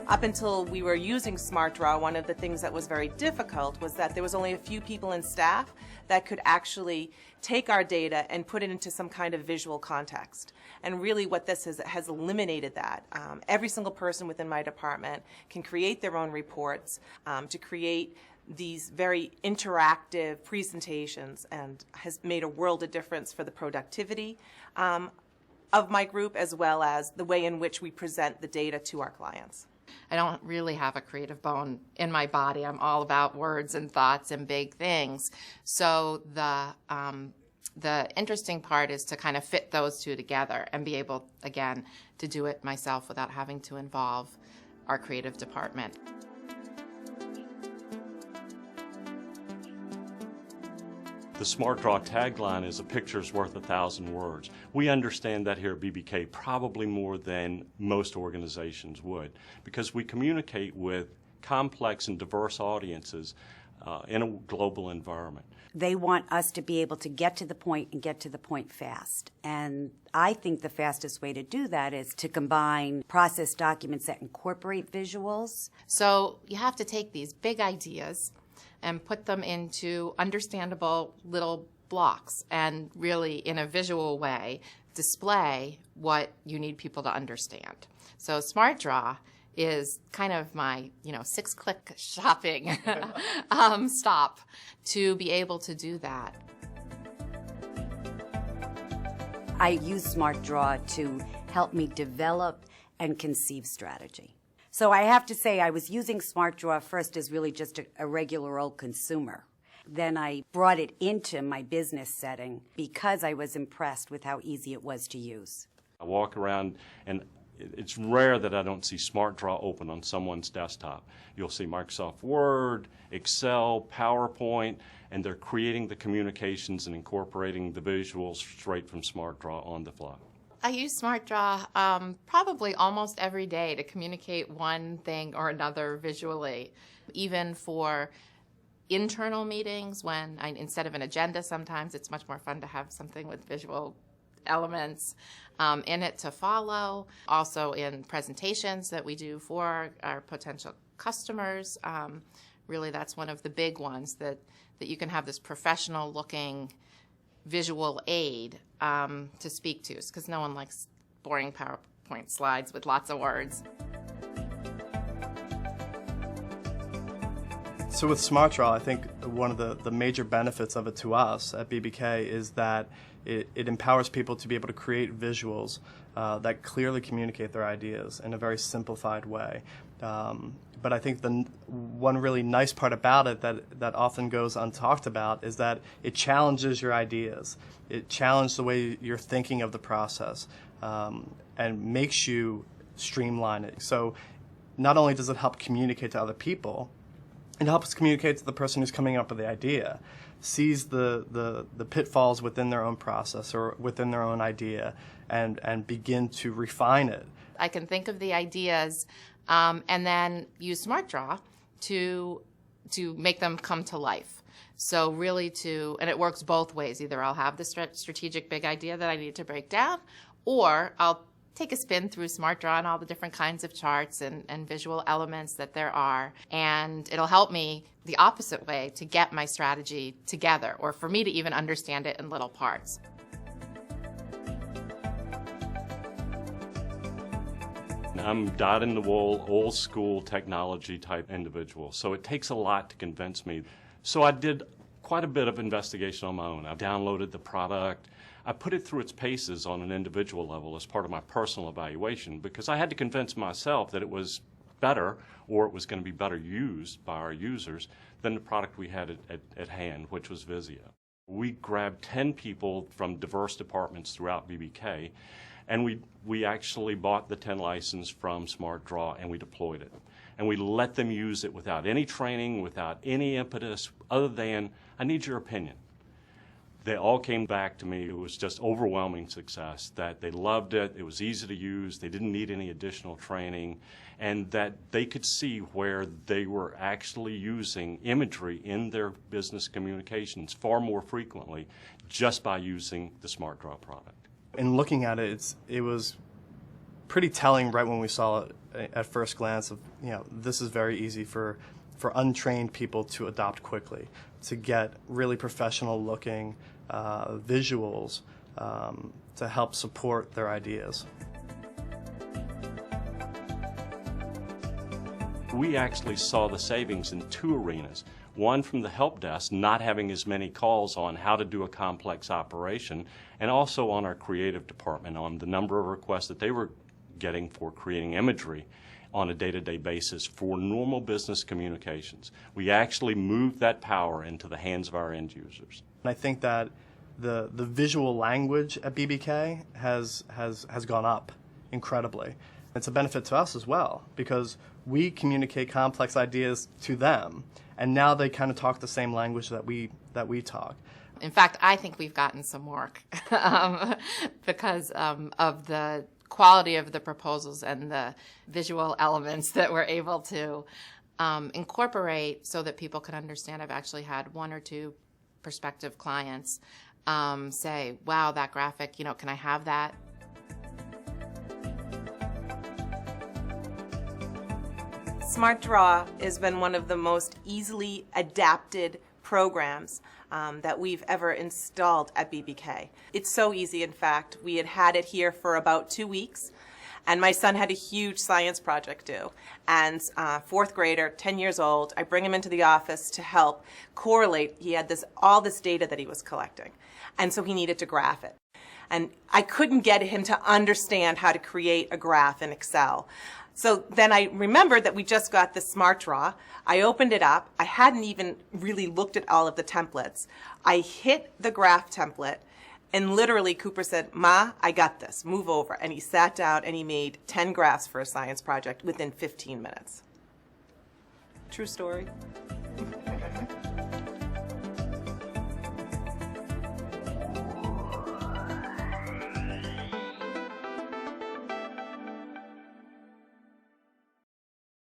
Up until we were using SmartDraw, one of the things that was very difficult was that there was only a few people in staff that could actually take our data and put it into some kind of visual context. And really what this has eliminated that. Every single person within my department can create their own reports, to create these very interactive presentations, and has made a world of difference for the productivity of my group, as well as the way in which we present the data to our clients. I don't really have a creative bone in my body. I'm all about words and thoughts and big things. So the interesting part is to kind of fit those two together and be able, again, to do it myself without having to involve our creative department. The SmartDraw tagline is "A picture's worth 1,000 words." We understand that here at BBK probably more than most organizations would, because we communicate with complex and diverse audiences in a global environment. They want us to be able to get to the point and get to the point fast. And I think the fastest way to do that is to combine process documents that incorporate visuals. So you have to take these big ideas and put them into understandable little blocks and really, in a visual way, display what you need people to understand. So SmartDraw is kind of my, 6-click shopping stop to be able to do that. I use SmartDraw to help me develop and conceive strategy. So I have to say I was using SmartDraw first as really just a regular old consumer. Then I brought it into my business setting because I was impressed with how easy it was to use. I walk around and it's rare that I don't see SmartDraw open on someone's desktop. You'll see Microsoft Word, Excel, PowerPoint, and they're creating the communications and incorporating the visuals straight from SmartDraw on the fly. I use SmartDraw probably almost every day to communicate one thing or another visually. Even for internal meetings, when instead of an agenda, sometimes it's much more fun to have something with visual elements in it to follow. Also in presentations that we do for our potential customers. Really, that's one of the big ones, that you can have this professional looking visual aid to speak to, because no one likes boring PowerPoint slides with lots of words. So with SmartDraw, I think one of the major benefits of it to us at BBK is that it empowers people to be able to create visuals that clearly communicate their ideas in a very simplified way. But I think the one really nice part about it that often goes untalked about is that it challenges your ideas. It challenges the way you're thinking of the process and makes you streamline it. So not only does it help communicate to other people, it helps communicate to the person who's coming up with the idea, sees the pitfalls within their own process or within their own idea, and begin to refine it. I can think of the ideas and then use SmartDraw to make them come to life. So really and it works both ways. Either I'll have the strategic big idea that I need to break down, or I'll take a spin through SmartDraw and all the different kinds of charts and visual elements that there are, and it'll help me the opposite way to get my strategy together, or for me to even understand it in little parts. I'm dyed-in-the-wool, old-school technology-type individual, so it takes a lot to convince me. So I did quite a bit of investigation on my own. I downloaded the product. I put it through its paces on an individual level as part of my personal evaluation, because I had to convince myself that it was better, or it was going to be better used by our users than the product we had at hand, which was Visio. We grabbed 10 people from diverse departments throughout BBK, and we actually bought the 10 license from SmartDraw and we deployed it. And we let them use it without any training, without any impetus, other than, I need your opinion. They all came back to me. It was just overwhelming success, that they loved it, it was easy to use, they didn't need any additional training, and that they could see where they were actually using imagery in their business communications far more frequently just by using the SmartDraw product. In looking at it, it was pretty telling right when we saw it at first glance of, this is very easy for untrained people to adopt quickly, to get really professional looking visuals to help support their ideas. We actually saw the savings in two arenas. One from the help desk, not having as many calls on how to do a complex operation, and also on our creative department on the number of requests that they were getting for creating imagery on a day-to-day basis for normal business communications. We actually moved that power into the hands of our end users. And I think that the visual language at BBK has gone up incredibly. It's a benefit to us as well, because we communicate complex ideas to them, and now they kind of talk the same language that we talk. In fact, I think we've gotten some work because of the quality of the proposals and the visual elements that we're able to incorporate so that people can understand. I've actually had one or two prospective clients say, wow, that graphic, can I have that? Smart Draw has been one of the most easily adapted programs that we've ever installed at BBK. It's so easy, in fact. We had it here for about 2 weeks, and my son had a huge science project due. And fourth grader, 10 years old, I bring him into the office to help correlate. He had all this data that he was collecting, and so he needed to graph it. And I couldn't get him to understand how to create a graph in Excel. So then I remembered that we just got the Smart Draw. I opened it up. I hadn't even really looked at all of the templates. I hit the graph template, and literally Cooper said, "Ma, I got this. Move over." And he sat down and he made 10 graphs for a science project within 15 minutes. True story.